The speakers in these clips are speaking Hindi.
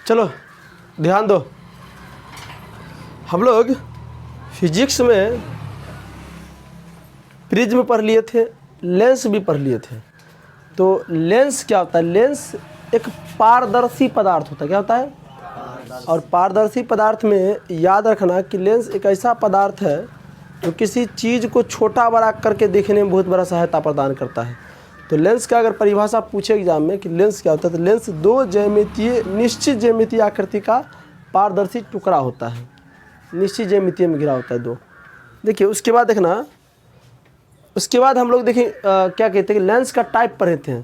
चलो ध्यान दो, हम लोग फिजिक्स में प्रिज्म पढ़ लिए थे, लेंस भी पढ़ लिए थे। तो लेंस क्या होता है? लेंस एक पारदर्शी पदार्थ होता है। क्या होता है? और पारदर्शी पदार्थ में याद रखना कि लेंस एक ऐसा पदार्थ है जो किसी चीज़ को छोटा बड़ा करके देखने में बहुत बड़ा सहायता प्रदान करता है। तो लेंस का अगर परिभाषा पूछे एग्जाम में कि लेंस क्या होता है, तो लेंस दो ज्यामितीय निश्चित ज्यामितीय आकृति का पारदर्शी टुकड़ा होता है, निश्चित ज्यामितीय में घिरा होता है दो। देखिए उसके बाद देखना, उसके बाद हम लोग देखें क्या कहते हैं कि लेंस का टाइप पढ़े थे।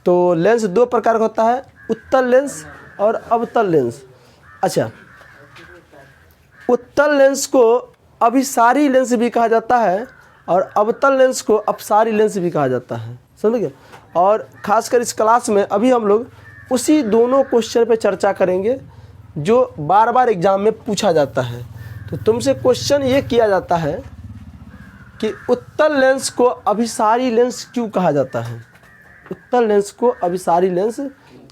तो लेंस दो प्रकार का होता है, उत्तल लेंस और अवतल लेंस। अच्छा, उत्तल लेंस को अभिसारी लेंस भी कहा जाता है और अवतल लेंस को अपसारी लेंस भी कहा जाता है, समझ गए। और खासकर इस क्लास में अभी हम लोग उसी दोनों क्वेश्चन पे चर्चा करेंगे जो बार बार एग्जाम में पूछा जाता है। तो तुमसे क्वेश्चन ये किया जाता है कि उत्तल लेंस को अभिसारी लेंस क्यों कहा जाता है? उत्तल लेंस को अभिसारी लेंस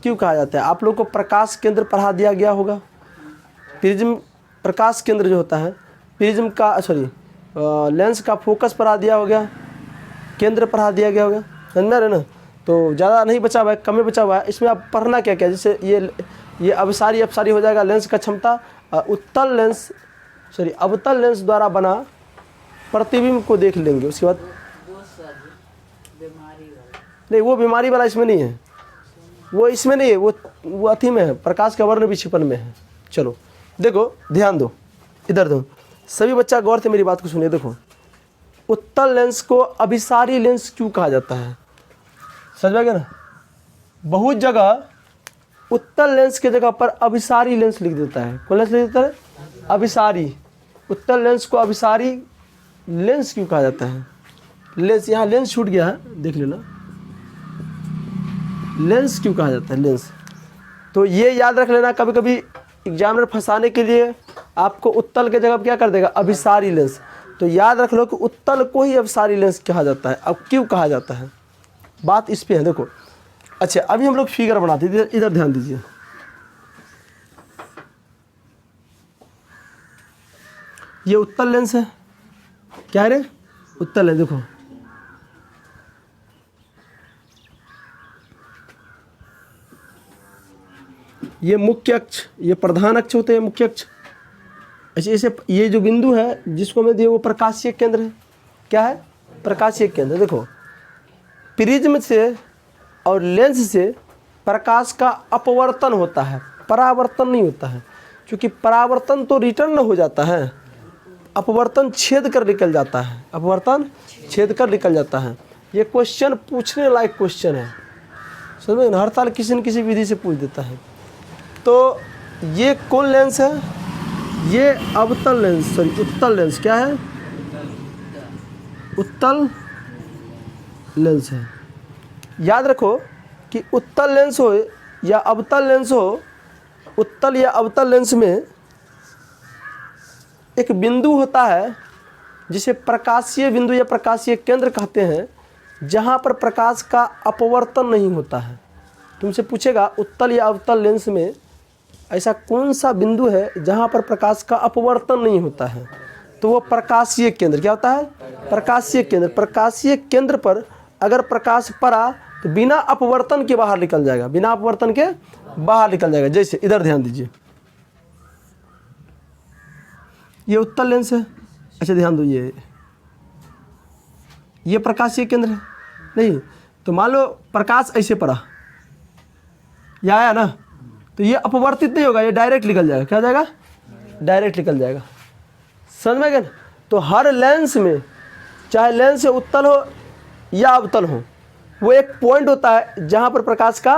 क्यों कहा जाता है? आप लोग को प्रकाश केंद्र पढ़ा दिया गया होगा। प्रिज्म प्रकाश केंद्र जो होता है, प्रिज्म का लेंस का फोकस पढ़ा दिया हो गया, केंद्र पढ़ा दिया गया होगा, समझना है ना। तो ज़्यादा नहीं बचा हुआ है, कम ही बचा हुआ है। इसमें आप पढ़ना क्या क्या, जैसे ये अभिसारी अपसारी हो जाएगा। लेंस का क्षमता अवतल लेंस द्वारा बना प्रतिबिंब को देख लेंगे। उसके बाद नहीं, वो बीमारी वाला इसमें नहीं है, वो इसमें नहीं है, वो अथी में है, प्रकाश का वर्ण विक्षेपण में है। चलो देखो, ध्यान दो, इधर दो सभी बच्चा, गौर से मेरी बात को सुनिए। देखो, उत्तल लेंस को अभिसारी लेंस क्यों कहा जाता है? समझ में गया ना। बहुत जगह उत्तल लेंस के जगह पर अभिसारी लेंस लिख देता है। कौन लेंस लिख देता है? अभिसारी। उत्तल लेंस को अभिसारी लेंस क्यों कहा जाता है? लेंस, यहाँ लेंस छूट गया है, देख लेना। लेंस क्यों कहा जाता है? लेंस। तो ये याद रख लेना, कभी कभी एग्जामिनर फंसाने के लिए आपको उत्तल के जगह पर क्या कर देगा? अभिसारी लेंस। तो याद रख लो कि उत्तल को ही अभिसारी लेंस कहा जाता है। अब क्यों कहा जाता है, बात इस पे है। देखो, अच्छा अभी हम लोग फिगर बनाते हैं, इधर ध्यान दीजिए। ये उत्तल लेंस है, क्या है रे? उत्तल है। देखो ये मुख्य अक्ष, ये प्रधान अक्ष होते हैं, मुख्य अक्ष। ऐसे ऐसे ये जो बिंदु है जिसको मैं दिए वो प्रकाशीय केंद्र है। क्या है? प्रकाशीय केंद्र। देखो, प्रिज्म से और लेंस से प्रकाश का अपवर्तन होता है, परावर्तन नहीं होता है। क्योंकि परावर्तन तो रिटर्न हो जाता है, अपवर्तन छेद कर निकल जाता है, अपवर्तन छेद कर निकल जाता है। ये क्वेश्चन पूछने लायक क्वेश्चन है, समझ में। हर साल किसी न किसी विधि से पूछ देता है। तो ये कौन लेंस है? ये अवतल लेंस, उत्तल लेंस। क्या है? उत्तल लेंस है। याद रखो कि उत्तल लेंस हो या अवतल लेंस हो, उत्तल या अवतल लेंस में एक बिंदु होता है जिसे प्रकाशीय बिंदु या प्रकाशीय केंद्र कहते हैं, जहाँ पर प्रकाश का अपवर्तन नहीं होता है। तुमसे पूछेगा उत्तल या अवतल लेंस में ऐसा कौन सा बिंदु है जहाँ पर प्रकाश का अपवर्तन नहीं होता है, तो वो प्रकाशीय केंद्र। क्या होता है? प्रकाशीय केंद्र। प्रकाशीय केंद्र पर अगर प्रकाश पड़ा तो बिना अपवर्तन के बाहर निकल जाएगा, बिना अपवर्तन के बाहर निकल जाएगा। जैसे इधर ध्यान दीजिए, ये उत्तल लेंस है। अच्छा ध्यान दो, ये प्रकाशीय केंद्र है। नहीं तो मान लो प्रकाश ऐसे पड़ा, ये आया ना, तो ये अपवर्तित नहीं होगा, ये डायरेक्ट निकल जाएगा। क्या हो जाएगा? डायरेक्ट निकल जाएगा। समझ में गया? तो हर लेंस में, चाहे लेंस उत्तल हो या अवतल हो, वो एक पॉइंट होता है जहाँ पर प्रकाश का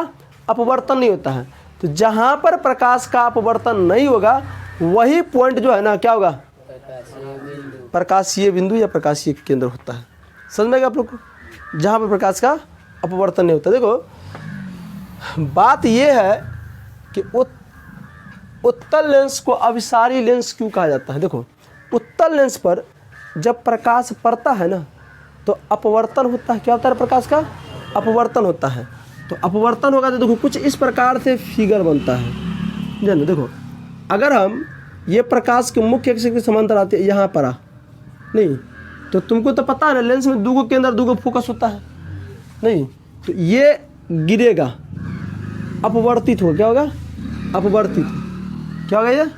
अपवर्तन नहीं होता है। तो जहाँ पर प्रकाश का अपवर्तन नहीं होगा वही पॉइंट जो है ना, क्या होगा? प्रकाशीय बिंदु या प्रकाशीय केंद्र होता है। समझ में गया आप लोग को? जहाँ पर प्रकाश का अपवर्तन नहीं होता। देखो, बात यह है कि उत्तल लेंस को अभिसारी लेंस क्यों कहा जाता है? देखो, उत्तल लेंस पर जब प्रकाश पड़ता है ना तो अपवर्तन होता है। क्या होता है? प्रकाश का अपवर्तन होता है। तो अपवर्तन होगा तो देखो कुछ इस प्रकार से फिगर बनता है। समझे ना। देखो अगर हम ये प्रकाश के मुख्य अक्ष के समांतर आते हैं, यहाँ पर आ नहीं, तो तुमको तो पता है ना लेंस में दो के अंदर दो फोकस होता है नहीं, तो ये गिरेगा, अपवर्तित होगा। क्या होगा? अपवर्तित। क्या होगा? ये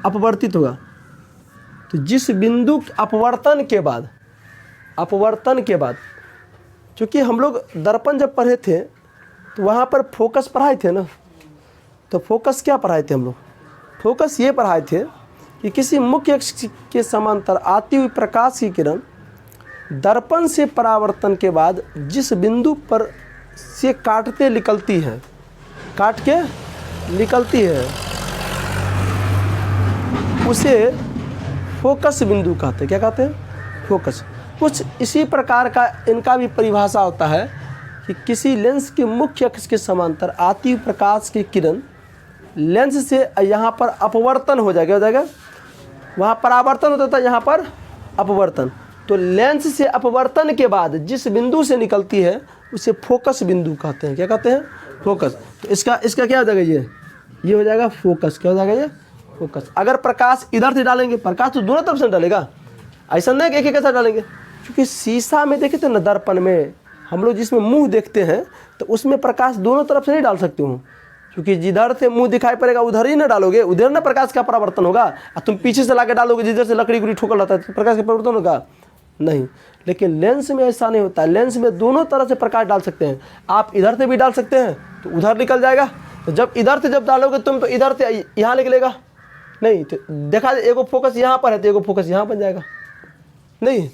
अपवर्तित होगा। तो जिस बिंदु अपवर्तन के बाद क्योंकि हम लोग दर्पण जब पढ़े थे तो वहाँ पर फोकस पढ़ाए थे ना, तो फोकस क्या पढ़ाए थे हम लोग? फोकस ये पढ़ाए थे कि किसी मुख्य अक्ष के समांतर आती हुई प्रकाश की किरण दर्पण से परावर्तन के बाद जिस बिंदु पर से काट के निकलती है उसे फोकस बिंदु कहते हैं। क्या कहते हैं? फोकस। कुछ इसी प्रकार का इनका भी परिभाषा होता है कि किसी लेंस के मुख्य अक्ष के समांतर आती हुई प्रकाश की किरण लेंस से यहाँ पर अपवर्तन हो जाएगा। हो जाएगा, वहाँ परावर्तन होता था, यहाँ पर अपवर्तन। तो लेंस से अपवर्तन के बाद जिस बिंदु से निकलती है उसे फोकस बिंदु कहते हैं। क्या कहते हैं? फोकस। तो इसका क्या हो जाएगा? ये हो जाएगा फोकस। क्या हो जाएगा? ये फोकस। अगर प्रकाश इधर से डालेंगे, प्रकाश तो दोनों तरफ से डालेगा, ऐसा नहीं कि एक एक साथ डालेंगे, क्योंकि शीशा में देखे थे ना, दर्पण में हम लोग जिसमें मुंह देखते हैं तो उसमें प्रकाश दोनों तरफ से नहीं डाल सकते हो, क्योंकि जिधर से मुंह दिखाई पड़ेगा उधर ही ना डालोगे, उधर ना प्रकाश का परावर्तन होगा। और तुम पीछे से लाके डालोगे जिधर से लकड़ी गुड़ी ठोकर रहता है तो प्रकाश का परावर्तन होगा नहीं। लेकिन लेंस में ऐसा नहीं होता। लेंस में दोनों तरह से प्रकाश डाल सकते हैं। आप इधर से भी डाल सकते हैं तो उधर निकल जाएगा, तो जब इधर से जब डालोगे तुम तो इधर से यहाँ निकलेगा नहीं। तो देखा एगो फोकस यहाँ पर है तो एगो फोकस यहाँ बन जाएगा नहीं।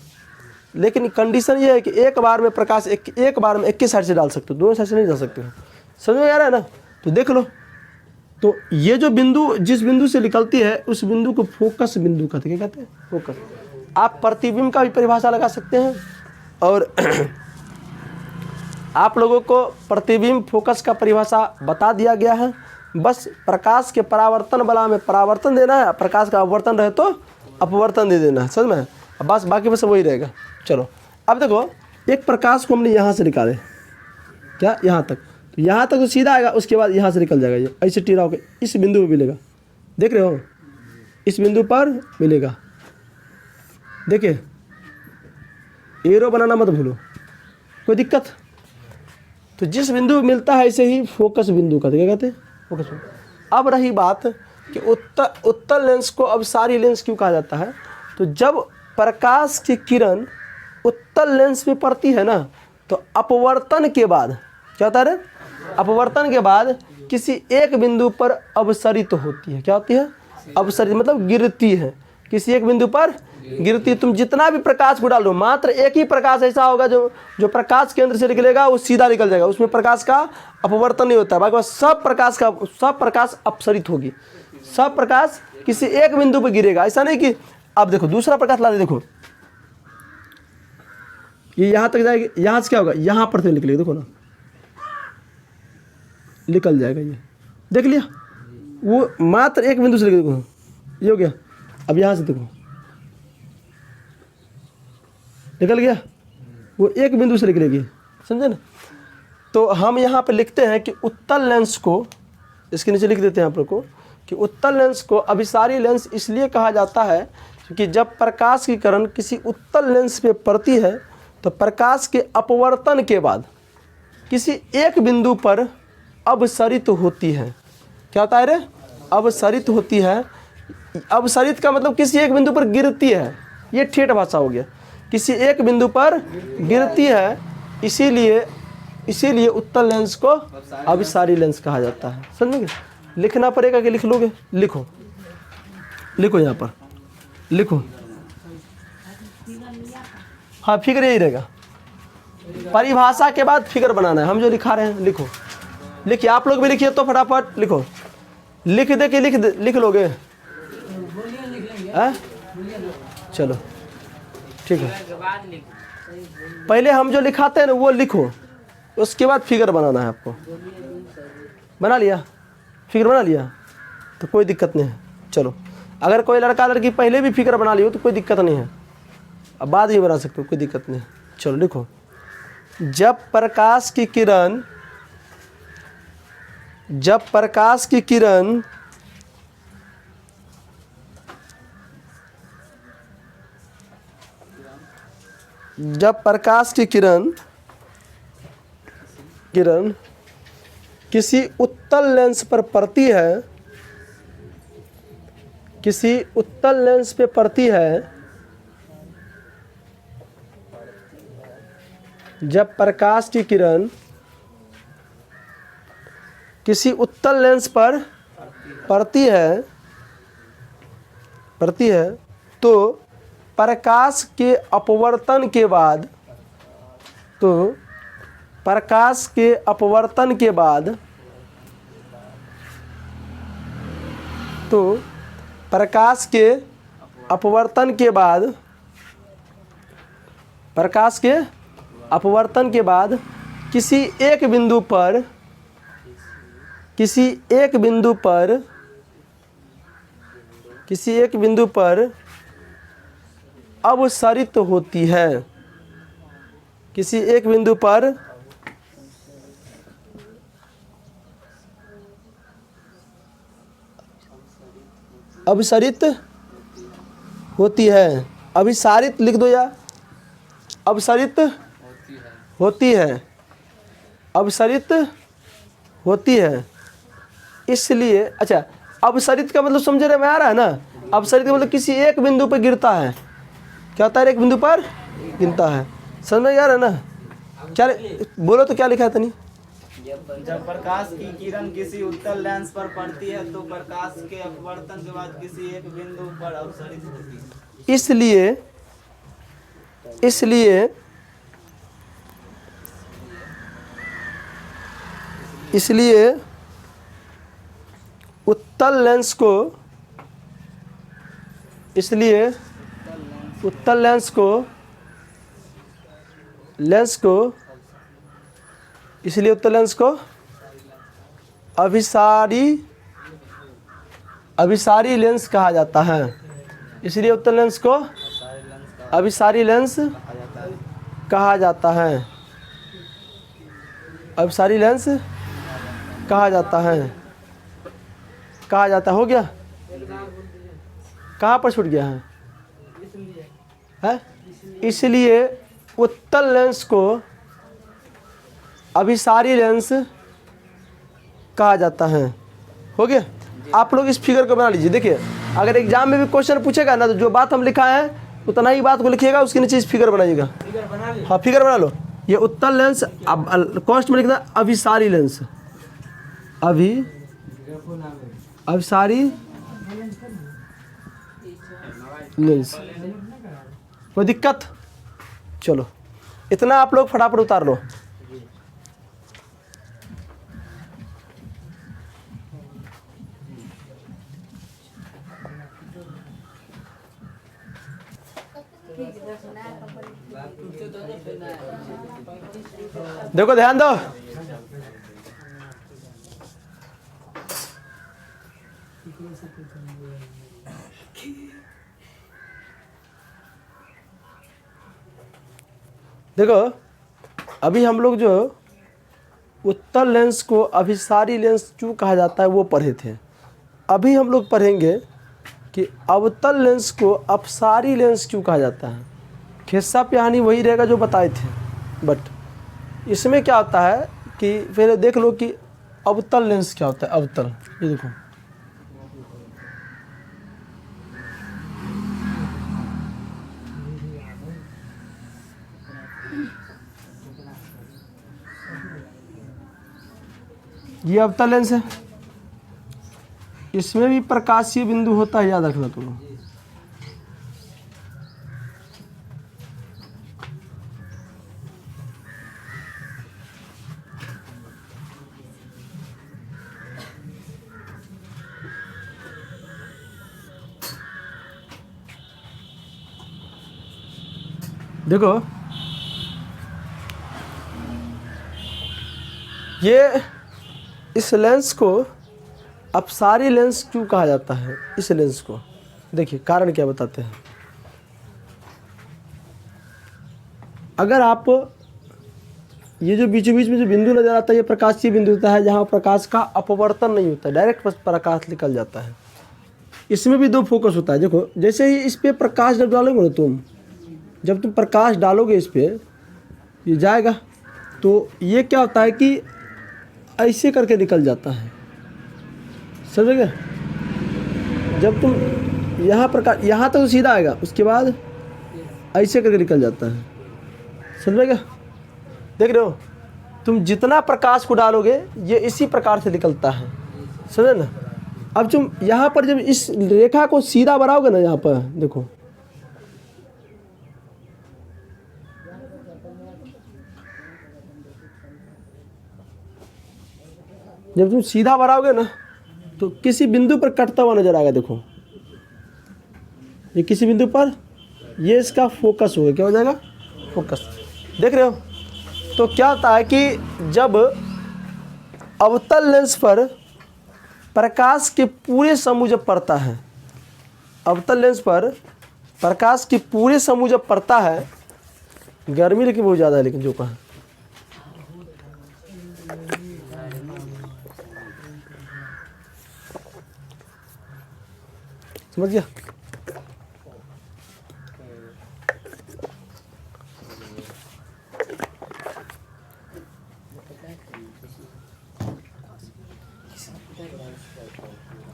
लेकिन कंडीशन ये है कि एक बार में प्रकाश एक बार में एक ही साइड से डाल सकते हो, दोनों साइड से नहीं डाल सकते हो। समझ में आ रहा है ना? तो देख लो, तो ये जो बिंदु जिस बिंदु से निकलती है उस बिंदु को फोकस बिंदु कहते हैं। क्या कहते हैं? फोकस। आप प्रतिबिंब का भी परिभाषा लगा सकते हैं, और आप लोगों को प्रतिबिंब फोकस का परिभाषा बता दिया गया है। बस प्रकाश के परावर्तन बला में परावर्तन देना है, प्रकाश का अपवर्तन रहे तो अपवर्तन दे देना है। समझ में? बस बाकी बस वही रहेगा। चलो अब देखो, एक प्रकाश को हमने यहाँ से निकाले, क्या यहाँ तक, तो यहाँ तक तो सीधा आएगा, उसके बाद यहाँ से निकल जाएगा, ये ऐसे टिरा होकर इस बिंदु पर मिलेगा। देख रहे हो? इस बिंदु पर मिलेगा। देखिए एरो बनाना मत भूलो, कोई दिक्कत? तो जिस बिंदु पर मिलता है ऐसे ही फोकस बिंदु कहते हैं। क्या कहते हैं? फोकस बिंदु। अब रही बात कि उत्तल लेंस को अभिसारी लेंस क्यों कहा जाता है? तो जब प्रकाश की किरण उत्तल लेंस में पड़ती है ना, तो अपवर्तन के बाद क्या होता है? अपवर्तन के बाद किसी एक बिंदु पर अपसरित होती है। क्या होती है? अपसरित मतलब गिरती है, किसी एक बिंदु पर गिरती। तुम जितना भी प्रकाश को डालो, मात्र एक ही प्रकाश ऐसा होगा जो प्रकाश केंद्र से निकलेगा वो सीधा निकल जाएगा, उसमें प्रकाश का अपवर्तन नहीं होता। बाकी सब प्रकाश अपसरित होगी, सब प्रकाश किसी एक बिंदु पर गिरेगा। ऐसा नहीं कि अब देखो दूसरा प्रकाश ला दे, देखो ये यहाँ तक जाएगी, यहाँ से क्या होगा? यहाँ पर से निकलेगा, देखो ना निकल जाएगा। ये देख लिया, वो मात्र एक बिंदु से निकलेगा। देखो ये हो गया। अब यहाँ से देखो निकल गया, वो एक बिंदु से निकलेगी। समझे ना? तो हम यहाँ पे लिखते हैं कि उत्तल लेंस को, इसके नीचे लिख देते हैं आप लोग को कि उत्तल लेंस को अभिसारी लेंस इसलिए कहा जाता है क्योंकि जब प्रकाश की किरण किसी उत्तल लेंस पे पड़ती है तो प्रकाश के अपवर्तन के बाद किसी एक बिंदु पर अपसरित होती है। क्या होता है रे? अपसरित होती है। अपसरित का मतलब किसी एक बिंदु पर गिरती है, ये ठेठ भाषा हो गया। किसी एक बिंदु पर गिरती है, इसीलिए उत्तल लेंस को अभिसारी लेंस कहा जाता है। समझोगे? लिखना पड़ेगा कि लिख लोगे? लिखो यहाँ पर लिखो। हाँ, फिगर यही रहेगा। परिभाषा के बाद फिगर बनाना है, हम जो लिखा रहे हैं लिखो। लिखिए, आप लोग भी लिखिए तो फटाफट लिखो। लिख लोगे? चलो ठीक है, पहले हम जो लिखाते हैं ना वो लिखो, उसके बाद फिगर बनाना है आपको। बना लिया? फिगर बना लिया तो कोई दिक्कत नहीं है। चलो, अगर कोई लड़का लड़की पहले भी फिगर बना लियो तो कोई दिक्कत नहीं है, अब बाद ही बना सकते हो, कोई दिक्कत नहीं। चलो लिखो। जब प्रकाश की किरण जब प्रकाश की किरण किसी उत्तल लेंस पर पड़ती है, किसी उत्तल लेंस पे पड़ती है, जब प्रकाश की किरण किसी उत्तल लेंस पर पड़ती है तो प्रकाश के अपवर्तन के बाद प्रकाश के अपवर्तन के बाद किसी एक बिंदु पर अवसरित होती है, किसी एक बिंदु पर अभिसारित होती है। अभिसारित लिख दो या अभिसारित होती है, अभिसारित होती है। इसलिए अच्छा, अभिसारित का मतलब समझने में आ रहा है ना। अभिसारित का मतलब किसी एक बिंदु पर गिरता है। क्या होता है? एक बिंदु पर गिरता है। समझ में आ रहा है ना? क्या बोलो तो क्या लिखा है तनी? जब प्रकाश की किरण किसी उत्तल लेंस पर पड़ती है तो प्रकाश के अपवर्तन के बाद किसी एक बिंदु पर अवसरित होती है। इसलिए उत्तल लेंस को अभिसारी लेंस कहा जाता है। इसलिए उत्तल लेंस को अभिसारी लेंस कहा जाता है। अभिसारी लेंस कहा जाता हो गया। कहाँ पर छूट गया है? इसलिए उत्तल लेंस को अभिसारी लेंस कहा जाता है। हो गया? आप लोग इस फिगर को बना लीजिए। देखिए, अगर एग्जाम में भी क्वेश्चन पूछेगा ना तो जो बात हम लिखा है उतना ही बात को लिखिएगा, उसके नीचे इस फिगर बनाइएगा। हाँ, फिगर बना लो। ये उत्तल लेंस, अब कॉस्ट में लिखना अभिसारी लेंस, अभिसारी लेंस। कोई दिक्कत? चलो, इतना आप लोग फटाफट उतार लो। देखो, ध्यान दो। देखो, अभी हम लोग जो उत्तल लेंस को अभिसारी लेंस क्यों कहा जाता है वो पढ़े थे। अभी हम लोग पढ़ेंगे कि अवतल लेंस को अपसारी लेंस क्यों कहा जाता है। खिस्सा पिहानी वही रहेगा जो बताए थे, बट इसमें क्या होता है कि फिर देख लो कि अवतल लेंस क्या होता है। अवतल, ये देखो, ये अवतल लेंस है। इसमें भी प्रकाशीय बिंदु होता है, याद रखना तुम। देखो, ये इस लेंस को अपसारी लेंस क्यों कहा जाता है। इस लेंस को देखिए, कारण क्या बताते हैं। अगर आप ये जो बीचों बीच में जो बिंदु नजर आता है, ये प्रकाशीय बिंदु होता है जहाँ प्रकाश का अपवर्तन नहीं होता, डायरेक्ट प्रकाश निकल जाता है। इसमें भी दो फोकस होता है। देखो, जैसे ही इस पे प्रकाश जब डालोगे ना तुम, जब तुम प्रकाश डालोगे इस पे, ये जाएगा, तो ये क्या होता है कि ऐसे करके निकल जाता है, समझ गए। जब तुम यहाँ प्रकाश यहाँ तक तो सीधा आएगा, उसके बाद ऐसे करके निकल जाता है, समझ गए। देख रहे हो, तुम जितना प्रकाश को डालोगे ये इसी प्रकार से निकलता है, समझे ना। अब तुम यहाँ पर जब इस रेखा को सीधा बनाओगे ना, यहाँ पर देखो, जब तुम सीधा बनाओगे ना तो किसी बिंदु पर कटता हुआ नजर आएगा। देखो ये किसी बिंदु पर, ये इसका फोकस होगा, क्या हो जाएगा, फोकस। देख रहे हो, तो क्या होता है कि जब अवतल लेंस पर प्रकाश के पूरे समूह जब पड़ता है, अवतल लेंस पर प्रकाश के पूरे समूह जब पड़ता है, गर्मी लेकिन बहुत ज़्यादा है, लेकिन जो कहा समझ गया।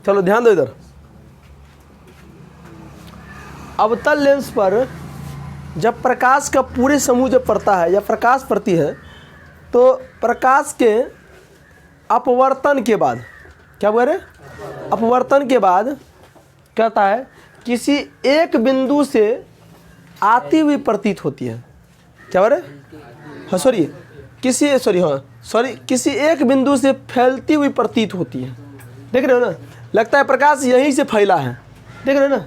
चलो ध्यान दो इधर। अवतल लेंस पर जब प्रकाश का पूरे समूह जब पड़ता है या प्रकाश पड़ती है, तो प्रकाश के अपवर्तन के बाद, क्या बोल रहे, अपवर्तन के बाद कहता है किसी एक बिंदु से आती हुई प्रतीत होती है, क्या बोल रहे, हाँ सॉरी, किसी एक बिंदु से फैलती हुई प्रतीत होती है। देख रहे हो ना, लगता है प्रकाश यहीं से फैला है, देख रहे हो ना।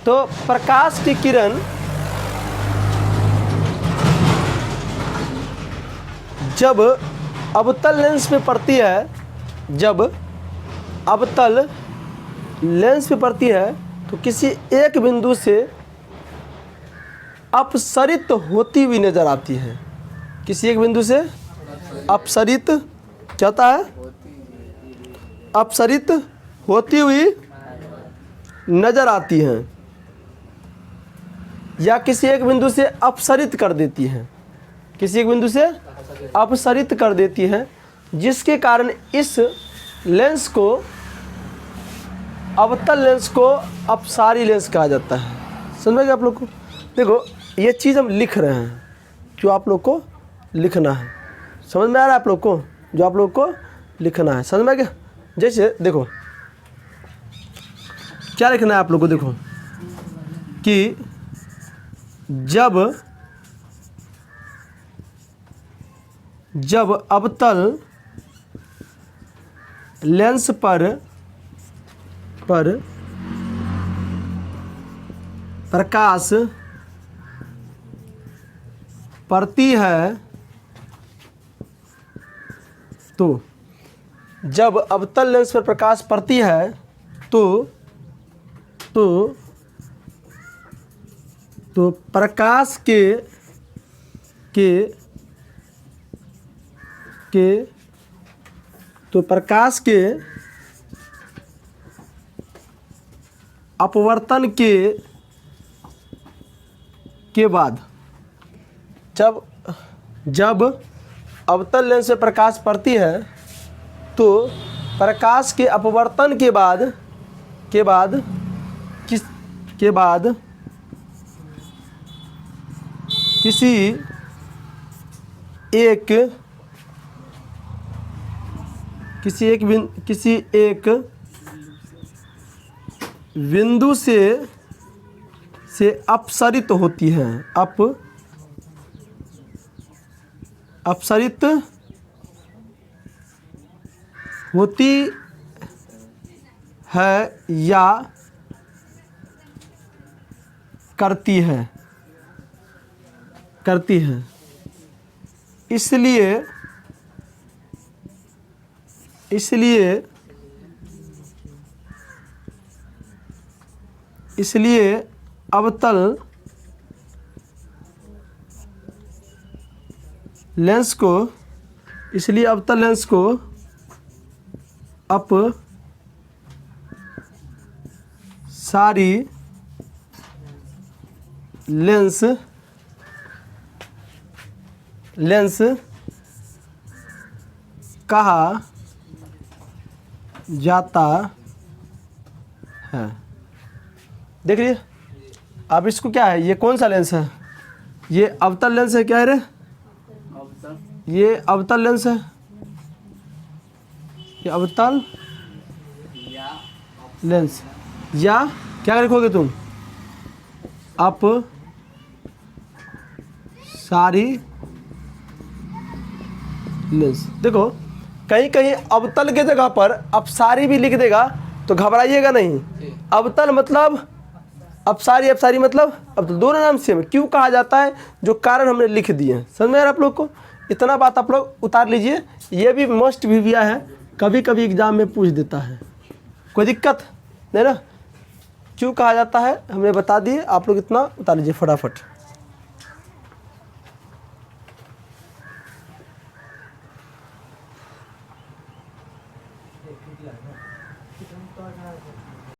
तो प्रकाश की किरण जब अवतल लेंस पे पड़ती है, जब अवतल लेंस पे पड़ती है, तो किसी एक बिंदु से अपसरित होती हुई नजर आती है। किसी एक बिंदु से अपसरित, क्या होता है, अपसरित होती हुई नजर आती हैं, या किसी एक बिंदु से अपसरित कर देती हैं, किसी एक बिंदु से अपसरित कर देती हैं, जिसके कारण इस लेंस को, अवतल लेंस को अपसारी लेंस कहा जाता है। समझ गए आप लोग को। देखो ये चीज़ हम लिख रहे हैं, जो आप लोग को लिखना है, समझ में आ रहा है आप लोग को, जो आप लोग को लिखना है, समझ में आ गया। जैसे देखो क्या लिखना है आप लोग को, देखो कि जब अवतल लेंस पर प्रकाश पड़ती है, तो जब अवतल लेंस पर प्रकाश पड़ती है तो प्रकाश प्रकाश के अपवर्तन के बाद, जब अवतल लेंस से प्रकाश पड़ती है, तो प्रकाश के अपवर्तन के बाद किसी एक बिंदु से अपसरित होती है, अपसरित होती है या करती है, इसलिए अवतल लेंस को अपसारी लेंस कहा जाता है। देख लीजिए, अब इसको क्या है, ये कौन सा लेंस है, ये अवतल लेंस है, क्या है रे, ये अवतल लेंस है, ये अवतल लेंस, या क्या लिखोगे तुम, अप सारी लेंस। देखो कहीं कहीं अवतल के जगह पर अपसारी भी लिख देगा तो घबराइएगा नहीं। अवतल मतलब अपसारी, अपसारी मतलब अवतल, दोनों नाम सेम है। क्यों कहा जाता है, जो कारण हमने लिख दिए हैं। समझ में आ रहा है आप लोग को, इतना बात आप लोग उतार लीजिए। ये भी मस्ट भी है, कभी कभी एग्जाम में पूछ देता है, कोई दिक्कत नहीं ना। क्यों कहा जाता है हमने बता दिए, आप लोग इतना उतार लीजिए फटाफट।